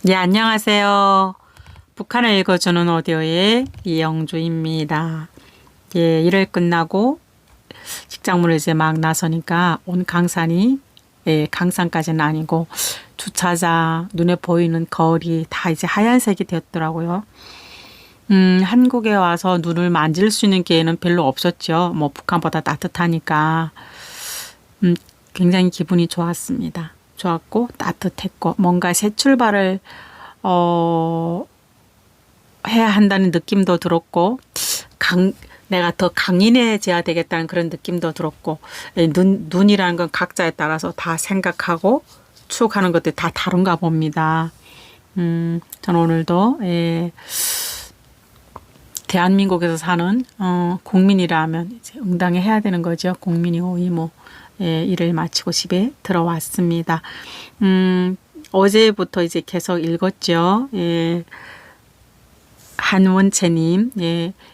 네, 안녕하세요. 북한을 읽어주는 오디오의 이영주입니다. 예, 일을 끝나고 직장문을 이제 막 나서니까 온 강산이, 예, 강산까지는 아니고 주차장, 눈에 보이는 거울이 다 이제 하얀색이 되었더라고요. 한국에 와서 눈을 만질 수 있는 기회는 별로 없었죠. 뭐 북한보다 따뜻하니까. 굉장히 기분이 좋았습니다. 좋았고 따뜻했고 뭔가 새 출발을 어, 해야 한다는 느낌도 들었고 내가 더 강인해져야 되겠다는 그런 느낌도 들었고 눈이라는 건 각자에 따라서 다 생각하고 추억하는 것들이 다 다른가 봅니다. 저는 오늘도 대한민국에서 사는 국민이라면 이제 응당해야 되는 거죠. 국민이고 이모. 일을 마치고 집에 들어왔습니다. 어제부터 이제 계속 읽었죠. 한원채님,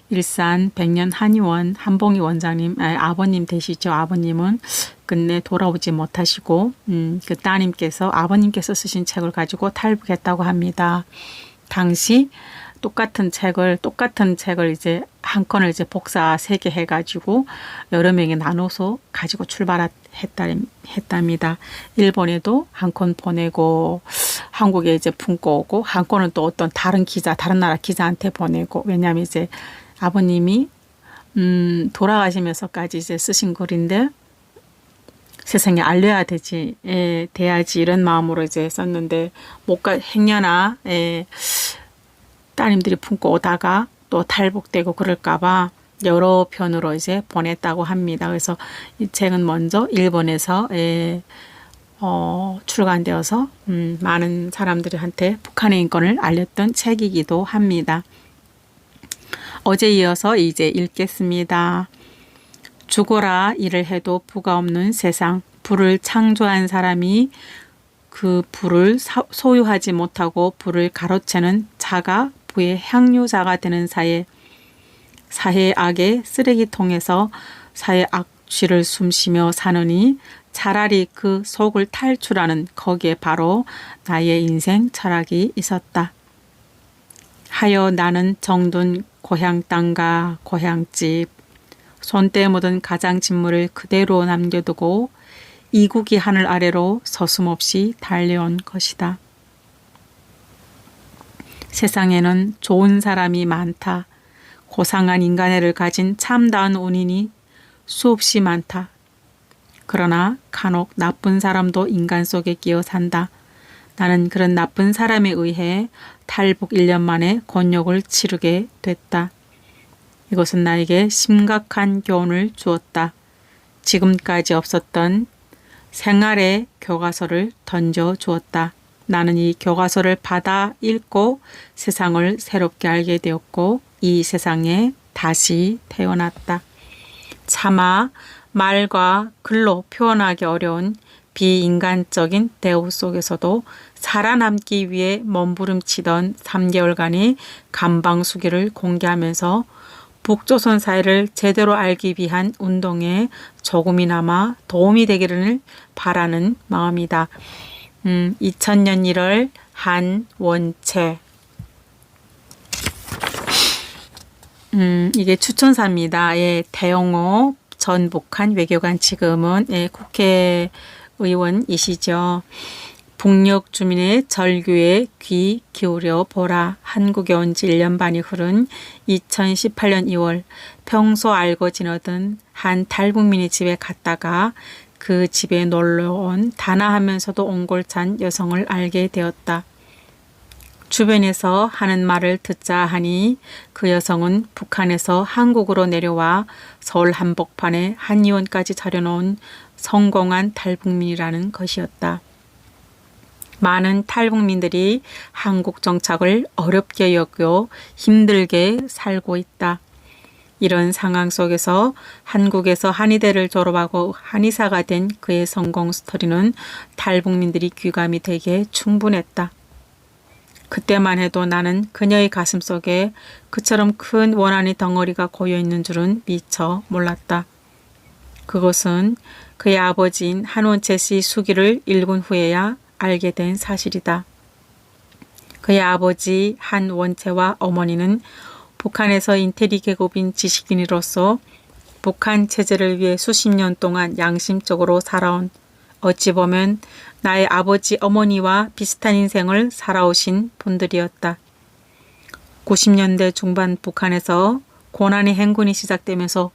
일산 백년 한의원 한봉희 원장님, 아버님 되시죠. 아버님은 끝내 돌아오지 못하시고, 그 따님께서 아버님께서 쓰신 책을 가지고 탈북했다고 합니다. 당시 똑같은 책을 이제 한 권을 이제 복사 3개 해가지고 여러 명이 나눠서 가지고 출발했답니다. 일본에도 한 권 보내고 한국에 이제 품고 오고 한 권은 또 어떤 다른 나라 기자한테 보내고 왜냐하면 이제 아버님이 돌아가시면서까지 이제 쓰신 글인데 세상에 알려야 돼야지 이런 마음으로 이제 썼는데 행여나 따님들이 품고 오다가 또 탈북되고 그럴까봐 여러 편으로 이제 보냈다고 합니다. 그래서 이 책은 먼저 일본에서 출간되어서 많은 사람들한테 북한의 인권을 알렸던 책이기도 합니다. 어제 이어서 이제 읽겠습니다. 죽어라 일을 해도 부가 없는 세상, 부를 창조한 사람이 그 부를 소유하지 못하고 부를 가로채는 자가 부의 향유자가 되는 사해 악의 쓰레기통에서 사해 악취를 숨쉬며 사느니 차라리 그 속을 탈출하는 거기에 바로 나의 인생 철학이 있었다. 하여 나는 정든 고향 땅과 고향집, 손때 묻은 가장 진물을 그대로 남겨두고 이국이 하늘 아래로 서슴없이 달려온 것이다. 세상에는 좋은 사람이 많다. 고상한 인간애를 가진 참다운 운인이 수없이 많다. 그러나 간혹 나쁜 사람도 인간 속에 끼어 산다. 나는 그런 나쁜 사람에 의해 탈북 1년 만에 곤욕을 치르게 됐다. 이것은 나에게 심각한 교훈을 주었다. 지금까지 없었던 생활의 교과서를 던져주었다. 나는 이 교과서를 받아 읽고 세상을 새롭게 알게 되었고 이 세상에 다시 태어났다. 차마 말과 글로 표현하기 어려운 비인간적인 대우 속에서도 살아남기 위해 몸부림치던 3개월간의 감방수기를 공개하면서 북조선 사회를 제대로 알기 위한 운동에 조금이나마 도움이 되기를 바라는 마음이다. 2000년 1월 한원채. 이게 추천사입니다. 태영호 전 북한 외교관, 지금은 국회의원이시죠. 북녘 주민의 절규에 귀 기울여 보라. 한국에 온 지 1년 반이 흐른 2018년 2월 평소 알고 지내던 한 탈북민의 집에 갔다가 그 집에 놀러온 단아하면서도 옹골찬 여성을 알게 되었다. 주변에서 하는 말을 듣자 하니 그 여성은 북한에서 한국으로 내려와 서울 한복판에 한의원까지 차려놓은 성공한 탈북민이라는 것이었다. 많은 탈북민들이 한국 정착을 어렵게 여겨 힘들게 살고 있다. 이런 상황 속에서 한국에서 한의대를 졸업하고 한의사가 된 그의 성공 스토리는 탈북민들이 귀감이 되게 충분했다. 그때만 해도 나는 그녀의 가슴 속에 그처럼 큰 원한의 덩어리가 고여있는 줄은 미처 몰랐다. 그것은 그의 아버지인 한원채 씨 수기를 읽은 후에야 알게 된 사실이다. 그의 아버지 한 원채와 어머니는 북한에서 인테리 계급인 지식인으로서 북한 체제를 위해 수십 년 동안 양심적으로 살아온, 어찌 보면 나의 아버지 어머니와 비슷한 인생을 살아오신 분들이었다. 90년대 중반 북한에서 고난의 행군이 시작되면서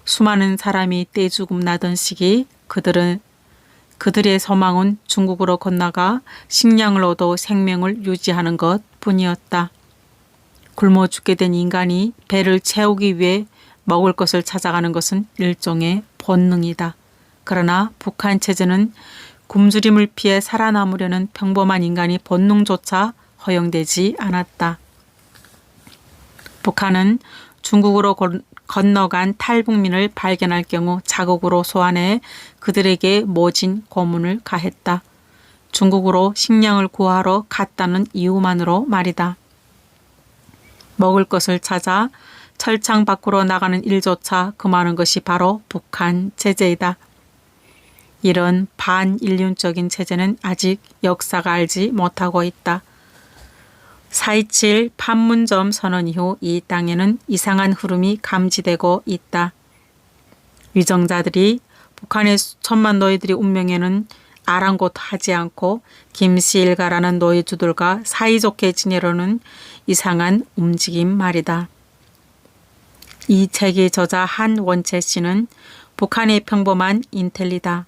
수많은 사람이 떼죽음 나던 시기, 그들의 소망은 중국으로 건너가 식량을 얻어 생명을 유지하는 것 뿐이었다. 굶어 죽게 된 인간이 배를 채우기 위해 먹을 것을 찾아가는 것은 일종의 본능이다. 그러나 북한 체제는 굶주림을 피해 살아남으려는 평범한 인간이 본능조차 허용되지 않았다. 북한은 중국으로 건너간 탈북민을 발견할 경우 자국으로 소환해 그들에게 모진 고문을 가했다. 중국으로 식량을 구하러 갔다는 이유만으로 말이다. 먹을 것을 찾아 철창 밖으로 나가는 일조차 금하는 것이 바로 북한 체제이다. 이런 반인륜적인 체제는 아직 역사가 알지 못하고 있다. 4.27 판문점 선언 이후 이 땅에는 이상한 흐름이 감지되고 있다. 위정자들이 북한의 수천만 노예들의 운명에는 아랑곳하지 않고 김씨 일가라는 노예주들과 사이좋게 지내려는 이상한 움직임 말이다. 이 책의 저자 한원채 씨는 북한의 평범한 인텔리다.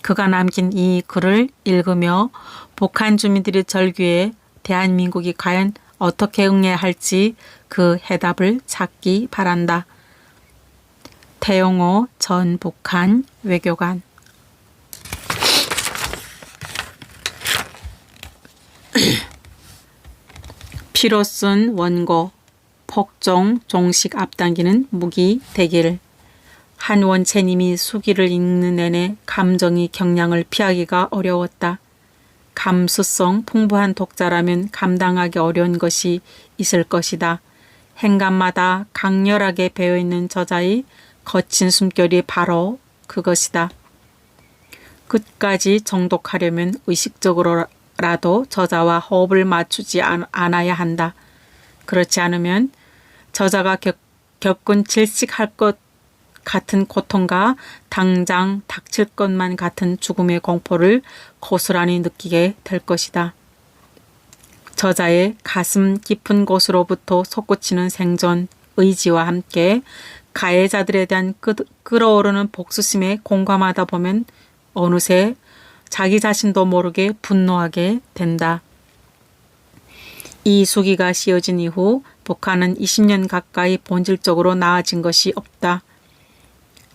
그가 남긴 이 글을 읽으며 북한 주민들의 절규에 대한민국이 과연 어떻게 응해야 할지 그 해답을 찾기 바란다. 태용호 전 북한 외교관. 피로 쓴 원고, 폭종 종식 앞당기는 무기 대길. 한원채님이 수기를 읽는 내내 감정이 경량을 피하기가 어려웠다. 감수성 풍부한 독자라면 감당하기 어려운 것이 있을 것이다. 행간마다 강렬하게 배어있는 저자의 거친 숨결이 바로 그것이다. 끝까지 정독하려면 의식적으로라도 저자와 호흡을 맞추지 않아야 한다. 그렇지 않으면 저자가 겪은 질식할 것 같은 고통과 당장 닥칠 것만 같은 죽음의 공포를 고스란히 느끼게 될 것이다. 저자의 가슴 깊은 곳으로부터 솟구치는 생존 의지와 함께 가해자들에 대한 끓어오르는 복수심에 공감하다 보면 어느새 자기 자신도 모르게 분노하게 된다. 이 수기가 씌어진 이후 북한은 20년 가까이 본질적으로 나아진 것이 없다.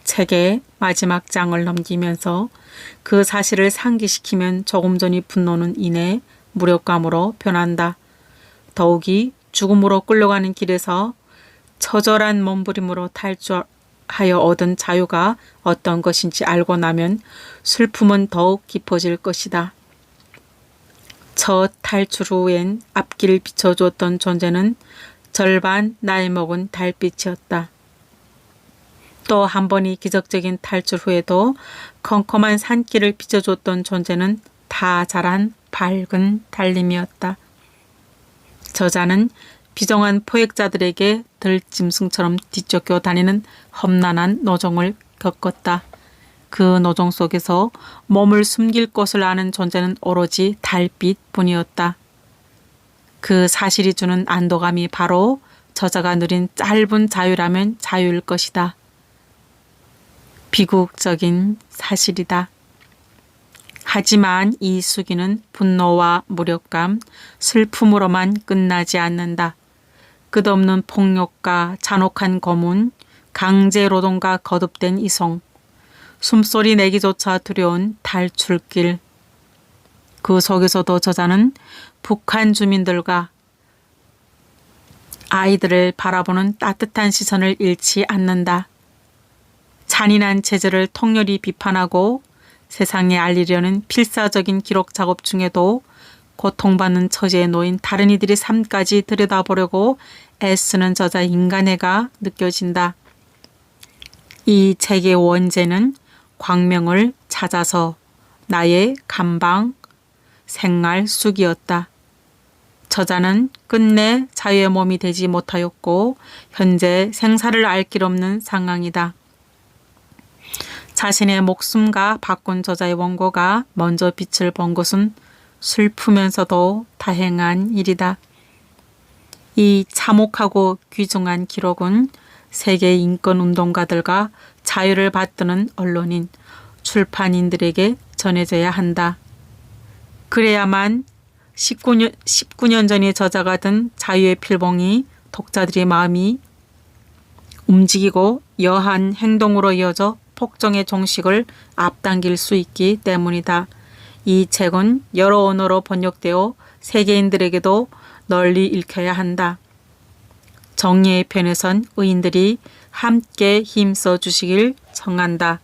책의 마지막 장을 넘기면서 그 사실을 상기시키면 조금 전의 분노는 이내 무력감으로 변한다. 더욱이 죽음으로 끌려가는 길에서 처절한 몸부림으로 탈주하여 얻은 자유가 어떤 것인지 알고 나면 슬픔은 더욱 깊어질 것이다. 첫 탈출 후엔 앞길을 비춰주었던 존재는 절반 나이 먹은 달빛이었다. 또 한 번의 기적적인 탈출 후에도 컴컴한 산길을 비춰줬던 존재는 다 자란 밝은 달림이었다. 저자는 비정한 포획자들에게 들짐승처럼 뒤쫓겨 다니는 험난한 노정을 겪었다. 그 노정 속에서 몸을 숨길 곳을 아는 존재는 오로지 달빛뿐이었다. 그 사실이 주는 안도감이 바로 저자가 누린 짧은 자유라면 자유일 것이다. 비극적인 사실이다. 하지만 이 수기는 분노와 무력감, 슬픔으로만 끝나지 않는다. 끝없는 폭력과 잔혹한 고문, 강제노동과 거듭된 이송, 숨소리 내기조차 두려운 탈출길. 그 속에서도 저자는 북한 주민들과 아이들을 바라보는 따뜻한 시선을 잃지 않는다. 잔인한 체제를 통렬히 비판하고 세상에 알리려는 필사적인 기록 작업 중에도 고통받는 처지에 놓인 다른 이들의 삶까지 들여다보려고 애쓰는 저자의 인간애가 느껴진다. 이 책의 원제는 광명을 찾아서 나의 감방 생활 쑥이었다. 저자는 끝내 자유의 몸이 되지 못하였고 현재 생사를 알 길 없는 상황이다. 자신의 목숨과 바꾼 저자의 원고가 먼저 빛을 본 것은 슬프면서도 다행한 일이다. 이 참혹하고 귀중한 기록은 세계 인권운동가들과 자유를 받드는 언론인, 출판인들에게 전해져야 한다. 그래야만 19년 전에 저자가 든 자유의 필봉이 독자들의 마음이 움직이고 여한 행동으로 이어져 폭정의 종식을 앞당길 수 있기 때문이다. 이 책은 여러 언어로 번역되어 세계인들에게도 널리 읽혀야 한다. 정의의 편에 선 의인들이 함께 힘써 주시길 청한다.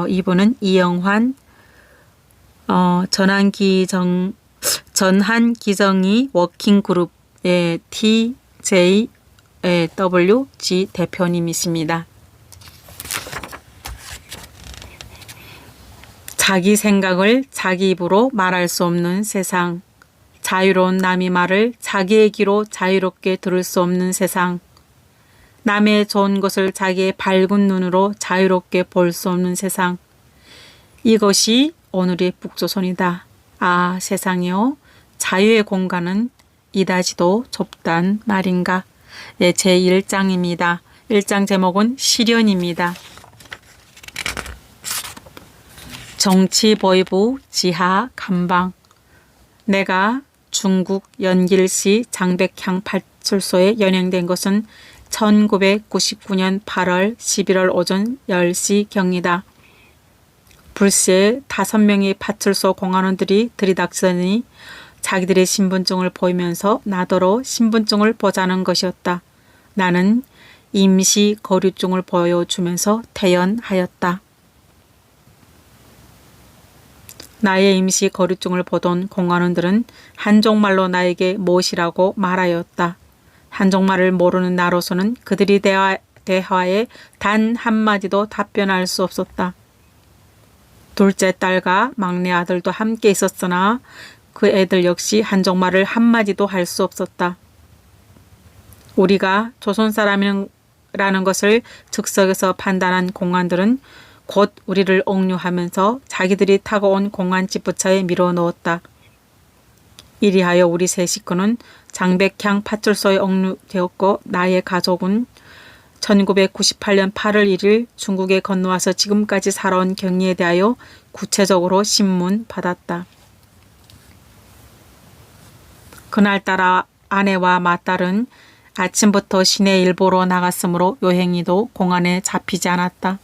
이분은 이영환 전한기정이 워킹그룹의 TJWG 대표님이십니다. 자기 생각을 자기 입으로 말할 수 없는 세상, 자유로운 남의 말을 자기의 귀로 자유롭게 들을 수 없는 세상, 남의 좋은 것을 자기의 밝은 눈으로 자유롭게 볼 수 없는 세상, 이것이 오늘의 북조선이다. 아, 세상이요. 자유의 공간은 이다지도 좁단 말인가. 예, 제1장입니다. 1장 제목은 시련입니다. 정치보위부 지하 감방. 내가 중국 연길시 장백향 파출소에 연행된 것은 1999년 8월 11월 오전 10시경이다. 불시에 5명의 파출소 공안원들이 들이닥치더니 자기들의 신분증을 보이면서 나더러 신분증을 보자는 것이었다. 나는 임시 거류증을 보여주면서 태연하였다. 나의 임시 거류증을 보던 공안원들은 한족말로 나에게 무엇이라고 말하였다. 한족말을 모르는 나로서는 그들이 대화에 단 한마디도 답변할 수 없었다. 둘째 딸과 막내 아들도 함께 있었으나 그 애들 역시 한족말을 한마디도 할 수 없었다. 우리가 조선 사람이라는 것을 즉석에서 판단한 공안들은 곧 우리를 옥류하면서 자기들이 타고 온 공안 지프차에 밀어넣었다. 이리하여 우리 세 식구는 장백향 파출소에 옥류되었고 나의 가족은 1998년 8월 1일 중국에 건너와서 지금까지 살아온 경위에 대하여 구체적으로 신문받았다. 그날따라 아내와 맏딸은 아침부터 시내 일보로 나갔으므로 요행이도 공안에 잡히지 않았다.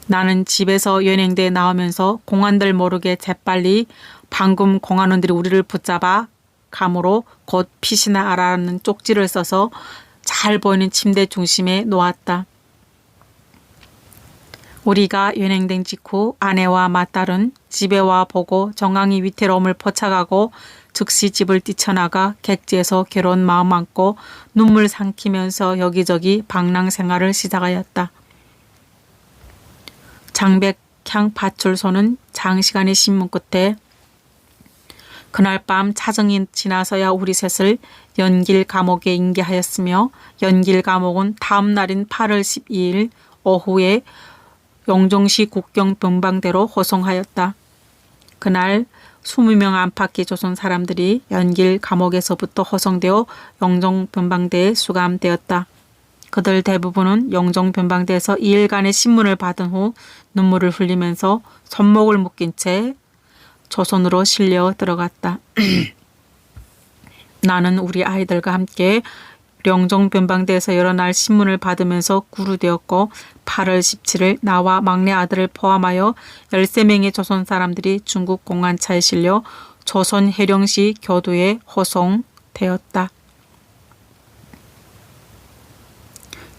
나는 집에서 연행대에 나오면서 공안들 모르게 재빨리 방금 공안원들이 우리를 붙잡아 감으로 곧 피시나 알아라는 쪽지를 써서 잘 보이는 침대 중심에 놓았다. 우리가 연행된 직후 아내와 맏딸은 집에 와 보고 정황이 위태로움을 포착하고 즉시 집을 뛰쳐나가 객지에서 괴로운 마음 안고 눈물 삼키면서 여기저기 방랑 생활을 시작하였다. 장백향 파출소는 장시간의 신문 끝에 그날 밤 차정이 지나서야 우리 셋을 연길 감옥에 인계하였으며 연길 감옥은 다음 날인 8월 12일 오후에 영종시 국경 변방대로 호송하였다. 그날 20명 안팎의 조선 사람들이 연길 감옥에서부터 호송되어 영종 변방대에 수감되었다. 그들 대부분은 영종 변방대에서 2일간의 신문을 받은 후 눈물을 흘리면서 손목을 묶인 채 조선으로 실려 들어갔다. 나는 우리 아이들과 함께 영종 변방대에서 여러 날 신문을 받으면서 구루되었고 8월 17일 나와 막내 아들을 포함하여 13명의 조선 사람들이 중국 공안차에 실려 조선 해령시 교도에 호송되었다.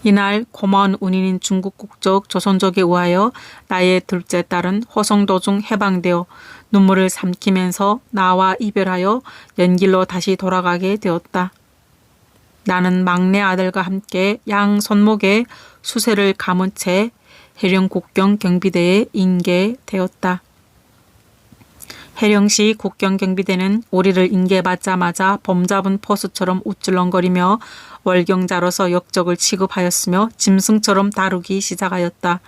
이날 고마운 운인인 중국 국적 조선족에 의하여 나의 둘째 딸은 호송 도중 해방되어 눈물을 삼키면서 나와 이별하여 연길로 다시 돌아가게 되었다. 나는 막내 아들과 함께 양 손목에 수세를 감은 채 해령 국경 경비대에 인계되었다. 해령시 국경경비대는 우리를 인계받자마자 범잡은 포수처럼 우쭐렁거리며 월경자로서 역적을 취급하였으며 짐승처럼 다루기 시작하였다.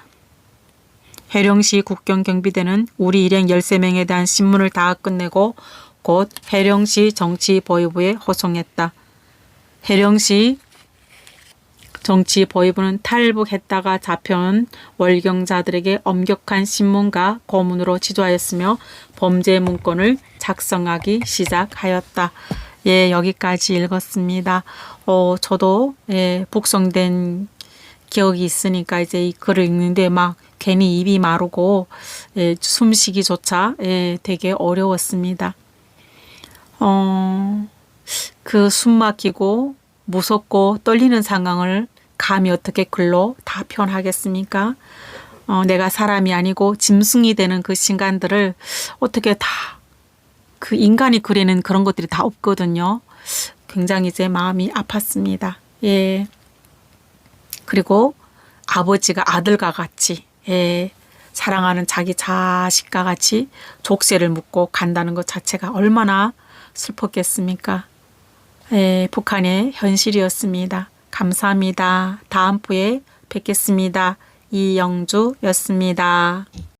해령시 국경경비대는 우리 일행 13명에 대한 신문을 다 끝내고 곧 해령시 정치보위부에 호송했다. 해령시 정치보위부는 탈북했다가 잡혀온 월경자들에게 엄격한 신문과 고문으로 지도하였으며 범죄 문건을 작성하기 시작하였다. 예, 여기까지 읽었습니다. 저도 북송된 기억이 있으니까 이제 이 글을 읽는데 막 괜히 입이 마르고 숨쉬기조차 되게 어려웠습니다. 그 숨막히고 무섭고 떨리는 상황을 감히 어떻게 글로 다 표현하겠습니까? 내가 사람이 아니고 짐승이 되는 그 순간들을 어떻게 다 그 인간이 그리는 그런 것들이 다 없거든요. 굉장히 이제 마음이 아팠습니다. 예. 그리고 아버지가 아들과 같이 사랑하는 자기 자식과 같이 족쇄를 묶고 간다는 것 자체가 얼마나 슬펐겠습니까? 북한의 현실이었습니다. 감사합니다. 다음 부에 뵙겠습니다. 이영주였습니다.